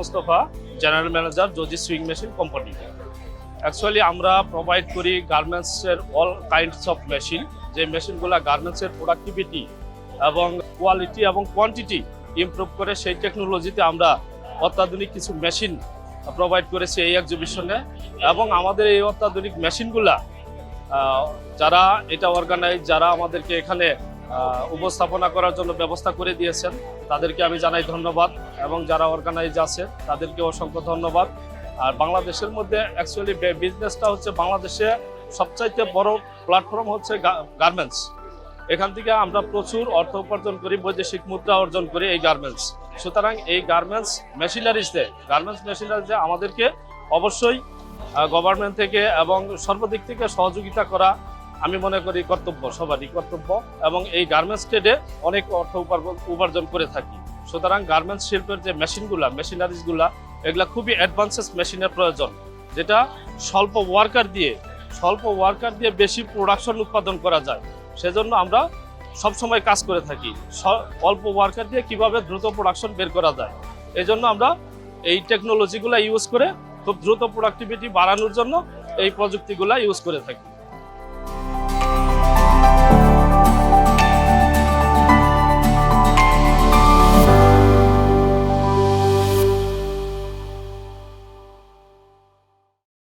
Mostafa, general manager জোজি sewing machine company. Actually আমরা provide করি গার্মেন্টসের অল কাইন্ডস অফ মেশিন, যে মেশিনগুলো গার্মেন্টসের প্রোডাক্টিভিটি এবং কোয়ালিটি এবং কোয়ান্টিটি ইমপ্রুভ করে, সেই টেকনোলজিতে আমরা অত্যাধুনিক কিছু মেশিন প্রোভাইড করেছি এই এক্সিবিশনে। এবং আমাদের এই অত্যাধুনিক মেশিনগুলা যারা এটা অর্গানাইজ, যারা আমাদেরকে এখানে উপস্থাপনা করার জন্য ব্যবস্থা করে দিয়েছেন, তাদেরকে আমি জানাই ধন্যবাদ। এবং যারা অর্গানাইজ আছে তাদেরকে অসংখ্য ধন্যবাদ। আর বাংলাদেশের মধ্যে অ্যাকচুয়ালি বিজনেসটা হচ্ছে, বাংলাদেশে সবচাইতে বড় প্ল্যাটফর্ম হচ্ছে গার্মেন্টস। এখান থেকে আমরা প্রচুর অর্থ উপার্জন করি, বৈদেশিক মুদ্রা অর্জন করি এই গার্মেন্টস। সুতরাং এই গার্মেন্টস মেশিনারিজে আমাদেরকে অবশ্যই গভর্নমেন্ট থেকে এবং সর্বদিক থেকে সহযোগিতা করা আমি মনে করি কর্তব্য, সবারই কর্তব্য। এবং এই গার্মেন্টস ট্রেডে অনেক অর্থ উপার্জন করে থাকি। সুতরাং গার্মেন্টস শিল্পের যে মেশিনারিজগুলা এগুলা খুবই অ্যাডভান্সেস মেশিনের প্রয়োজন, যেটা স্বল্প ওয়ার্কার দিয়ে বেশি প্রোডাকশন উৎপাদন করা যায়। সেজন্য আমরা সবসময় কাজ করে থাকি অল্প ওয়ার্কার দিয়ে কিভাবে দ্রুত প্রোডাকশন বের করা যায়। এই জন্য আমরা এই টেকনোলজিগুলো ইউজ করে খুব দ্রুত প্রোডাক্টিভিটি বাড়ানোর জন্য এই প্রযুক্তিগুলো ইউজ করে থাকি।